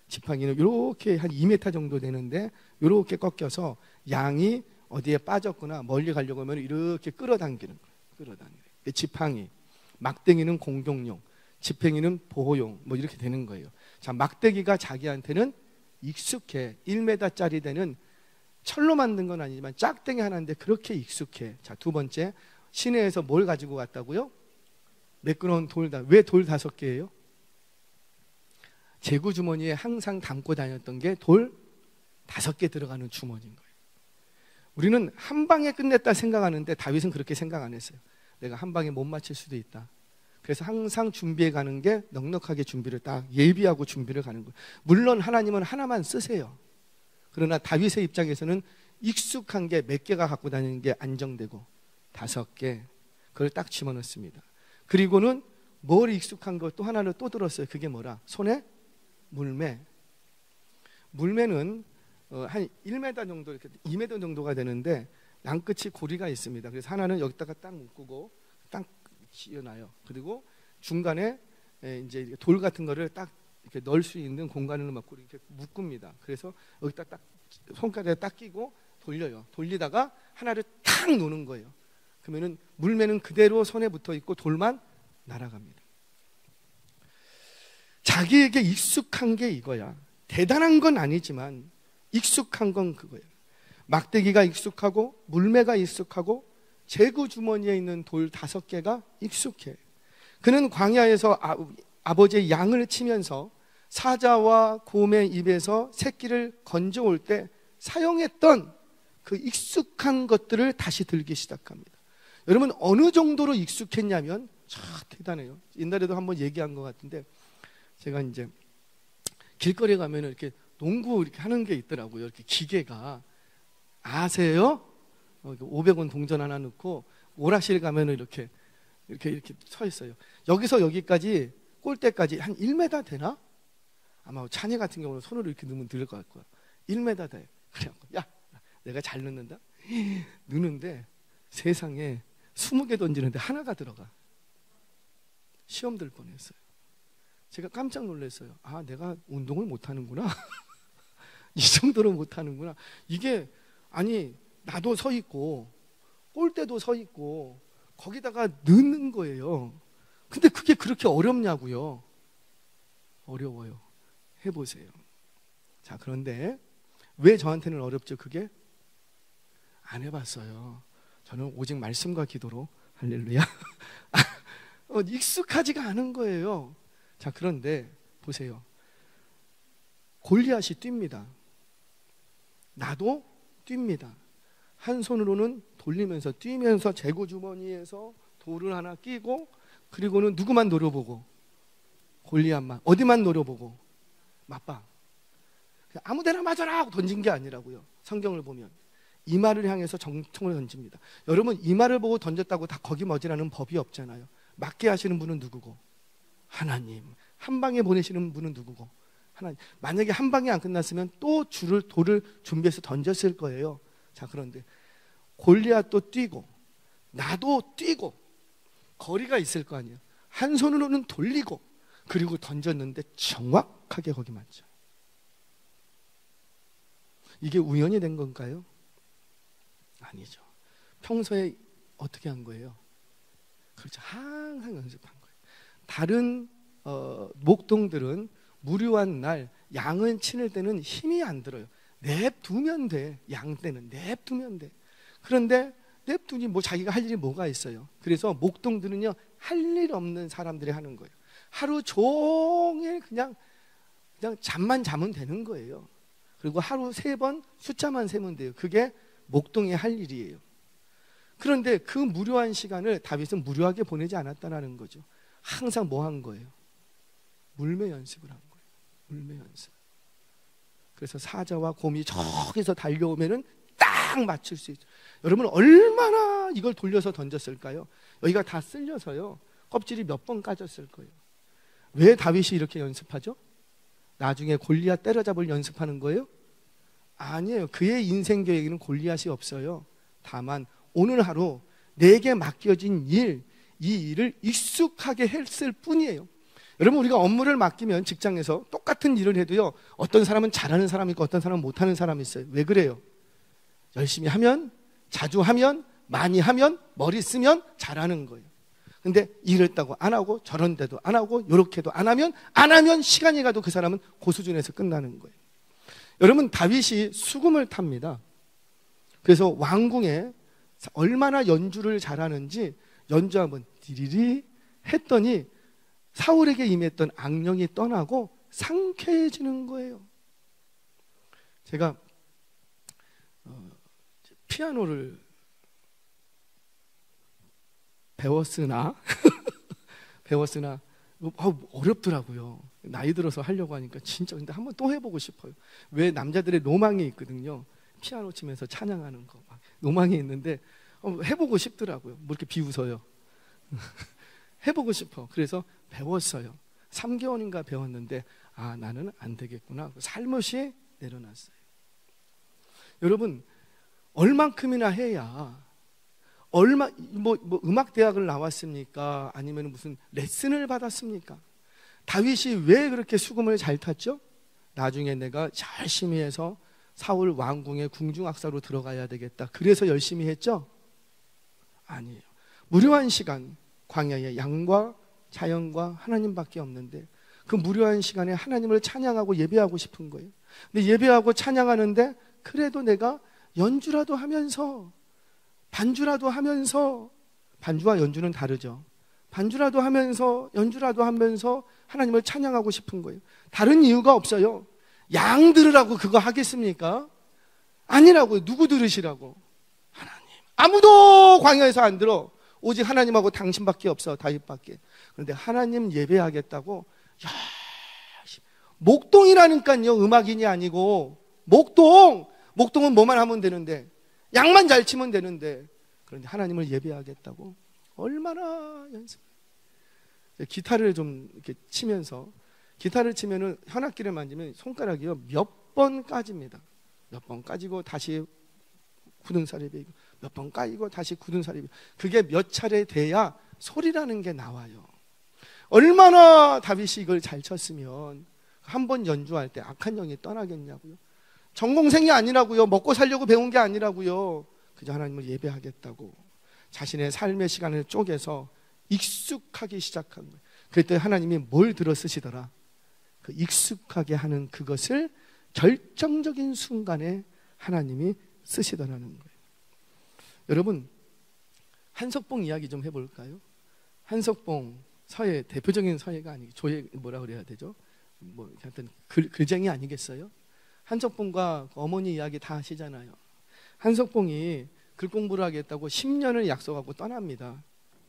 지팡이는 이렇게 한 2m 정도 되는데 이렇게 꺾여서 양이 어디에 빠졌거나 멀리 가려고 하면 이렇게 끌어당기는 거예요. 끌어당기는. 지팡이, 막대기는 공격용, 지팡이는 보호용, 뭐 이렇게 되는 거예요. 자, 막대기가 자기한테는 익숙해. 1m짜리 되는 철로 만든 건 아니지만 짝대기 하나인데 그렇게 익숙해. 자, 두 번째, 시내에서 뭘 가지고 갔다고요? 매끄러운 돌. 왜 돌 5개예요? 제구 주머니에 항상 담고 다녔던 게 돌 5개 들어가는 주머니인 거예요. 우리는 한 방에 끝냈다 생각하는데 다윗은 그렇게 생각 안 했어요. 내가 한 방에 못 맞힐 수도 있다. 그래서 항상 준비해 가는 게 넉넉하게 준비를 딱 예비하고 준비를 가는 거예요. 물론 하나님은 하나만 쓰세요. 그러나 다윗의 입장에서는 익숙한 게 몇 개가 갖고 다니는 게 안정되고 5개 그걸 딱 집어넣습니다. 그리고는 뭘 익숙한 거 또 하나를 또 들었어요. 그게 뭐라? 손에 물매. 물매는 한 1m 정도, 이렇게 2m 정도가 되는데 양끝이 고리가 있습니다. 그래서 하나는 여기다가 딱 묶고 딱 씌워놔요. 그리고 중간에 이제 돌 같은 거를 딱 이렇게 넣을 수 있는 공간을 막고 이렇게 묶습니다. 그래서 여기다 딱 손가락에 딱 끼고 돌려요. 돌리다가 하나를 탁 놓는 거예요. 그러면은 물매는 그대로 손에 붙어 있고 돌만 날아갑니다. 자기에게 익숙한 게 이거야. 대단한 건 아니지만 익숙한 건 그거예요. 막대기가 익숙하고 물매가 익숙하고 제구 주머니에 있는 돌 5개가 익숙해. 그는 광야에서 아버지의 양을 치면서 사자와 곰의 입에서 새끼를 건져올 때 사용했던 그 익숙한 것들을 다시 들기 시작합니다. 여러분 어느 정도로 익숙했냐면 참 대단해요. 옛날에도 한번 얘기한 것 같은데 제가 이제 길거리에 가면 이렇게 농구 이렇게 하는 게 있더라고요. 이렇게 기계가 아세요? 500원 동전 하나 넣고 오락실 가면 이렇게 서 있어요. 여기서 여기까지 골대까지 한 1m 되나? 아마 찬이 같은 경우는 손으로 이렇게 넣으면 들을 것 같고요. 1m 돼. 그래갖고 야 내가 잘 넣는다. 넣는데 세상에 20개 던지는데 하나가 들어가. 시험 들 뻔했어요. 제가 깜짝 놀랐어요. 아 내가 운동을 못하는구나. 이 정도로 못하는구나. 이게 아니 나도 서 있고 골대도 서 있고 거기다가 넣는 거예요. 근데 그게 그렇게 어렵냐고요. 어려워요. 해보세요. 자 그런데 왜 저한테는 어렵죠? 그게 안 해봤어요. 저는 오직 말씀과 기도로 할렐루야. 익숙하지가 않은 거예요. 자 그런데 보세요. 골리앗이 뜁니다. 나도 뜁니다. 한 손으로는 돌리면서 뛰면서 제구 주머니에서 돌을 하나 끼고 그리고는 누구만 노려보고 골리앗만 어디만 노려보고 맞방 아무데나 맞아라 하고 던진 게 아니라고요. 성경을 보면 이마를 향해서 정통을 던집니다. 여러분 이마를 보고 던졌다고 다 거기 머지라는 법이 없잖아요. 맞게 하시는 분은 누구고? 하나님. 한 방에 보내시는 분은 누구고? 하나님. 만약에 한 방에 안 끝났으면 또 돌을 준비해서 던졌을 거예요. 자 그런데 골리앗도 뛰고 나도 뛰고 거리가 있을 거 아니에요. 한 손으로는 돌리고 그리고 던졌는데 정확하게 거기 맞죠. 이게 우연이 된 건가요? 아니죠. 평소에 어떻게 한 거예요? 그렇죠. 항상 연습한 거예요. 다른 목동들은 무료한 날 양을 치는 때는 힘이 안 들어요. 냅두면 돼. 양 때는 냅두면 돼. 그런데 냅두니 뭐 자기가 할 일이 뭐가 있어요. 그래서 목동들은요 할 일 없는 사람들이 하는 거예요. 하루 종일 그냥 잠만 자면 되는 거예요. 그리고 하루 3번 숫자만 세면 돼요. 그게 목동의 할 일이에요. 그런데 그 무료한 시간을 다윗은 무료하게 보내지 않았다는 거죠. 항상 뭐 한 거예요? 물매 연습을 한 거예요. 물매 연습. 그래서 사자와 곰이 저기서 달려오면은 딱 딱 맞출 수 있어요. 여러분 얼마나 이걸 돌려서 던졌을까요? 여기가 다 쓸려서요, 껍질이 몇 번 까졌을 거예요. 왜 다윗이 이렇게 연습하죠? 나중에 골리앗 때려잡을 연습하는 거예요? 아니에요. 그의 인생 계획에는 골리앗이 없어요. 다만 오늘 하루 내게 맡겨진 일, 이 일을 익숙하게 했을 뿐이에요. 여러분 우리가 업무를 맡기면 직장에서 똑같은 일을 해도요, 어떤 사람은 잘하는 사람이 있고 어떤 사람은 못하는 사람이 있어요. 왜 그래요? 열심히 하면, 자주 하면, 많이 하면, 머리 쓰면 잘하는 거예요. 근데 이랬다고 안 하고 저런 데도 안 하고 요렇게도 안 하면 시간이 가도 그 사람은 그 수준에서 끝나는 거예요. 여러분 다윗이 수금을 탑니다. 그래서 왕궁에 얼마나 연주를 잘하는지 연주하면 디리리 했더니 사울에게 임했던 악령이 떠나고 상쾌해지는 거예요. 제가 피아노를 배웠으나 어렵더라고요. 나이 들어서 하려고 하니까 진짜. 근데 한번 또 해보고 싶어요. 왜 남자들의 로망이 있거든요. 피아노 치면서 찬양하는 거 막 로망이 있는데 해보고 싶더라고요. 뭐 이렇게 비웃어요. 해보고 싶어. 그래서 배웠어요. 3개월인가 배웠는데 나는 안 되겠구나. 살못이 내려놨어요. 여러분 얼만큼이나 해야, 음악 대학을 나왔습니까? 아니면 무슨 레슨을 받았습니까? 다윗이 왜 그렇게 수금을 잘 탔죠? 나중에 내가 열심히 해서 사울 왕궁의 궁중악사로 들어가야 되겠다, 그래서 열심히 했죠? 아니에요. 무료한 시간, 광야에 양과 자연과 하나님밖에 없는데 그 무료한 시간에 하나님을 찬양하고 예배하고 싶은 거예요. 근데 예배하고 찬양하는데 그래도 내가 연주라도 하면서, 반주라도 하면서, 반주와 연주는 다르죠. 반주라도 하면서, 연주라도 하면서 하나님을 찬양하고 싶은 거예요. 다른 이유가 없어요. 양 들으라고 그거 하겠습니까? 아니라고요. 누구 들으시라고? 하나님. 아무도 광야에서 안 들어. 오직 하나님하고 당신밖에 없어, 다윗밖에. 그런데 하나님 예배하겠다고 목동이라니까요. 음악인이 아니고 목동은 뭐만 하면 되는데, 양만 잘 치면 되는데, 그런데 하나님을 예배하겠다고 얼마나 연습. 기타를 좀 이렇게 치면서, 기타를 치면은 현악기를 만지면 손가락이요 몇 번 까집니다. 몇 번 까지고 다시 굳은 살이 베이고, 몇 번 까이고 다시 굳은 살이 베이고, 그게 몇 차례 돼야 소리라는 게 나와요. 얼마나 다윗이 이걸 잘 쳤으면 한 번 연주할 때 악한 영이 떠나겠냐고요. 전공생이 아니라고요. 먹고 살려고 배운 게 아니라고요. 그저 하나님을 예배하겠다고 자신의 삶의 시간을 쪼개서 익숙하기 시작한 거예요. 그랬더니 하나님이 뭘 들어 쓰시더라? 그 익숙하게 하는 그것을 결정적인 순간에 하나님이 쓰시더라는 거예요. 여러분 한석봉 이야기 좀 해볼까요? 한석봉 서예, 대표적인 서예가 아니고 조예, 뭐라 그래야 되죠? 하여튼 글쟁이 아니겠어요? 한석봉과 어머니 이야기 다 하시잖아요. 한석봉이 글 공부를 하겠다고 10년을 약속하고 떠납니다.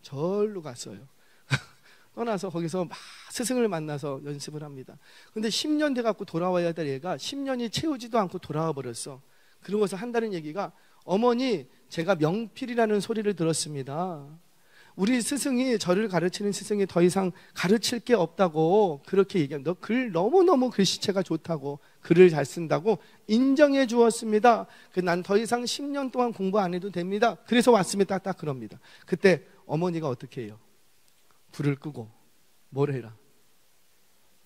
절로 갔어요. 떠나서 거기서 막 스승을 만나서 연습을 합니다. 근데 10년 돼갖고 돌아와야 될 애가 10년이 채우지도 않고 돌아와 버렸어. 그러고서 한다는 얘기가, 어머니 제가 명필이라는 소리를 들었습니다. 우리 스승이, 저를 가르치는 스승이 더 이상 가르칠 게 없다고 그렇게 얘기합니다. 너 글 너무너무 글씨체가 좋다고, 글을 잘 쓴다고 인정해 주었습니다. 난 더 이상 10년 동안 공부 안 해도 됩니다. 그래서 왔습니다. 딱 그럽니다. 그때 어머니가 어떻게 해요? 불을 끄고 뭘 해라?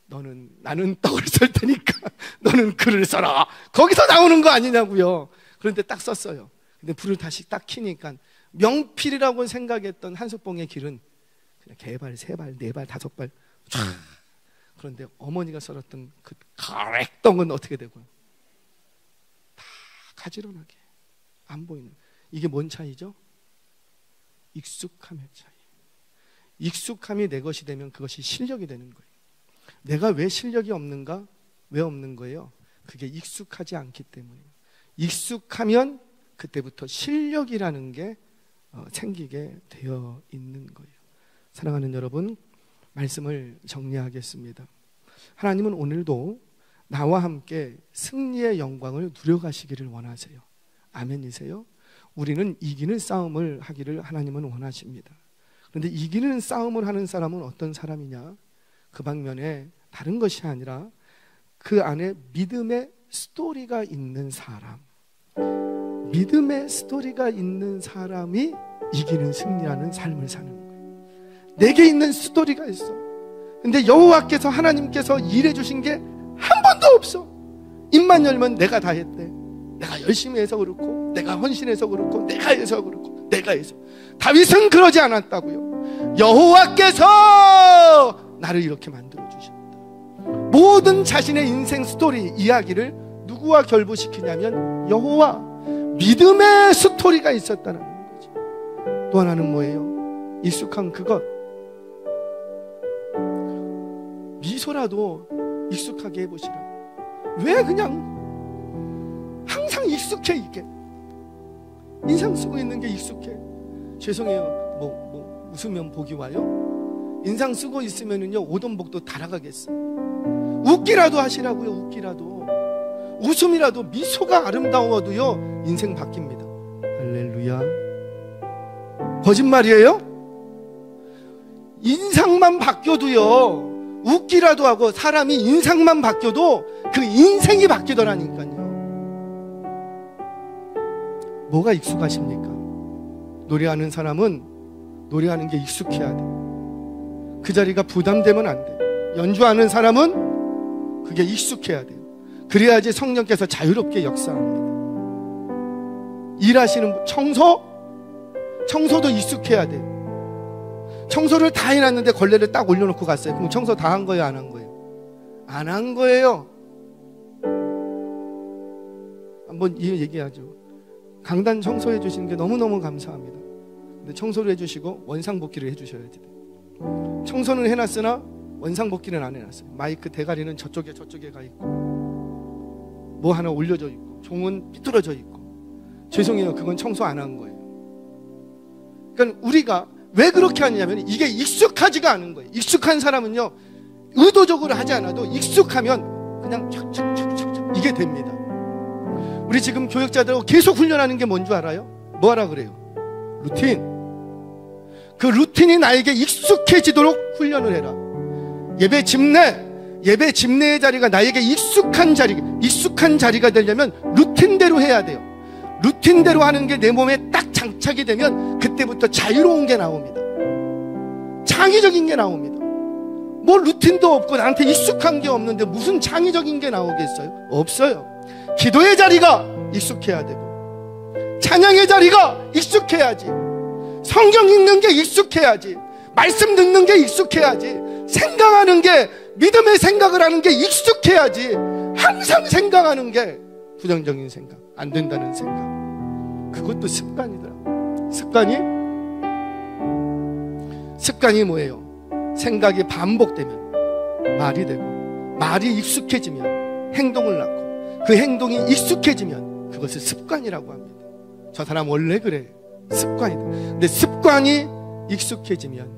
나는 떡을 썰 테니까 너는 글을 써라. 거기서 나오는 거 아니냐고요. 그런데 딱 썼어요. 근데 불을 다시 딱 켜니까 명필이라고 생각했던 한석봉의 길은 그냥 개발, 3발, 4발, 5발 쫙. 그런데 어머니가 썰었던 그 가래떡은 어떻게 되고요? 다 가지런하게 안 보이는. 이게 뭔 차이죠? 익숙함의 차이. 익숙함이 내 것이 되면 그것이 실력이 되는 거예요. 내가 왜 실력이 없는가? 왜 없는 거예요? 그게 익숙하지 않기 때문이에요. 익숙하면 그때부터 실력이라는 게 생기게 되어 있는 거예요. 사랑하는 여러분, 말씀을 정리하겠습니다. 하나님은 오늘도 나와 함께 승리의 영광을 누려가시기를 원하세요. 아멘이세요? 우리는 이기는 싸움을 하기를 하나님은 원하십니다. 그런데 이기는 싸움을 하는 사람은 어떤 사람이냐? 그 방면에 다른 것이 아니라 그 안에 믿음의 스토리가 있는 사람, 믿음의 스토리가 있는 사람이 이기는 승리하는 삶을 사는 거예요. 내게 있는 스토리가 있어. 근데 여호와께서, 하나님께서 일해주신 게 한 번도 없어. 입만 열면 내가 다 했대. 내가 열심히 해서 그렇고, 내가 헌신해서 그렇고, 내가 해서 그렇고, 내가 해서. 다윗은 그러지 않았다고요. 여호와께서 나를 이렇게 만들어주셨다. 모든 자신의 인생 스토리, 이야기를 누구와 결부시키냐면 여호와, 믿음의 스토리가 있었다는 거죠. 또 하나는 뭐예요? 익숙한 그것. 미소라도 익숙하게 해보시라. 왜 그냥 항상 익숙해? 이게 인상 쓰고 있는 게 익숙해. 죄송해요. 뭐 웃으면 복이 와요? 인상 쓰고 있으면은요, 오던 복도 달아가겠어. 웃기라도 하시라고요. 웃기라도. 웃음이라도, 미소가 아름다워도요, 인생 바뀝니다. 할렐루야. 거짓말이에요? 인상만 바뀌어도요, 웃기라도 하고 사람이 인상만 바뀌어도 그 인생이 바뀌더라니까요. 뭐가 익숙하십니까? 노래하는 사람은 노래하는 게 익숙해야 돼. 그 자리가 부담되면 안 돼. 연주하는 사람은 그게 익숙해야 돼요. 그래야지 성령께서 자유롭게 역사합니다. 일하시는 청소도 익숙해야 돼. 청소를 다 해놨는데 걸레를 딱 올려놓고 갔어요. 그럼 청소 다 한 거예요? 안 한 거예요? 안 한 거예요. 한번 이 얘기하죠. 강단 청소해 주시는 게 너무너무 감사합니다. 근데 청소를 해주시고 원상복귀를 해주셔야 돼요. 청소는 해놨으나 원상복귀는 안 해놨어요. 마이크 대가리는 저쪽에 가 있고, 뭐 하나 올려져 있고, 종은 삐뚤어져 있고. 죄송해요. 그건 청소 안 한 거예요. 그러니까 우리가 왜 그렇게 하냐면 이게 익숙하지가 않은 거예요. 익숙한 사람은요, 의도적으로 하지 않아도 익숙하면 그냥 촥촥촥촥 이게 됩니다. 우리 지금 교육자들하고 계속 훈련하는 게 뭔 줄 알아요? 뭐 하라 그래요? 루틴. 그 루틴이 나에게 익숙해지도록 훈련을 해라. 예배 집례의 자리가 나에게 익숙한 자리가 되려면 루틴대로 해야 돼요. 루틴대로 하는 게 내 몸에 딱 장착이 되면 그때부터 자유로운 게 나옵니다. 창의적인 게 나옵니다. 뭐 루틴도 없고 나한테 익숙한 게 없는데 무슨 창의적인 게 나오겠어요? 없어요. 기도의 자리가 익숙해야 되고, 찬양의 자리가 익숙해야지, 성경 읽는 게 익숙해야지, 말씀 듣는 게 익숙해야지, 생각하는 게, 믿음의 생각을 하는 게 익숙해야지. 항상 생각하는 게 부정적인 생각, 안 된다는 생각, 그것도 습관이더라. 습관이 뭐예요? 생각이 반복되면 말이 되고, 말이 익숙해지면 행동을 낳고, 그 행동이 익숙해지면 그것을 습관이라고 합니다. 저 사람 원래 그래. 습관이다. 근데 습관이 익숙해지면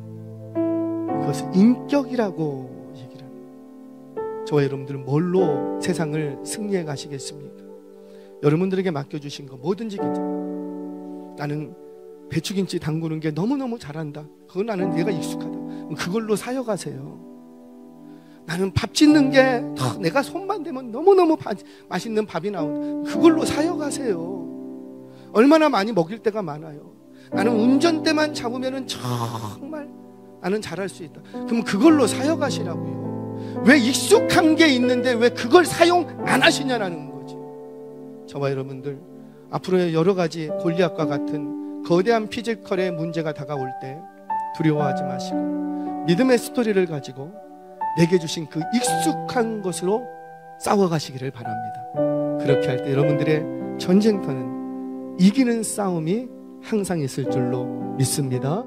그것을 인격이라고 얘기를 합니다. 저와 여러분들은 뭘로 세상을 승리해 가시겠습니까? 여러분들에게 맡겨주신 거 뭐든지 괜찮아요. 나는 배추김치 담그는 게 너무너무 잘한다. 그건 나는 내가 익숙하다. 그걸로 사역하세요. 나는 밥 짓는 게 내가 손만 대면 너무너무 맛있는 밥이 나온다. 그걸로 사역하세요. 얼마나 많이 먹일 때가 많아요. 나는 운전대만 잡으면 정말 나는 잘할 수 있다. 그럼 그걸로 사역하시라고요. 왜 익숙한 게 있는데 왜 그걸 사용 안 하시냐라는 거지. 저와 여러분들, 앞으로의 여러 가지 골리앗과 같은 거대한 피지컬의 문제가 다가올 때 두려워하지 마시고 믿음의 스토리를 가지고 내게 주신 그 익숙한 것으로 싸워가시기를 바랍니다. 그렇게 할 때 여러분들의 전쟁터는 이기는 싸움이 항상 있을 줄로 믿습니다.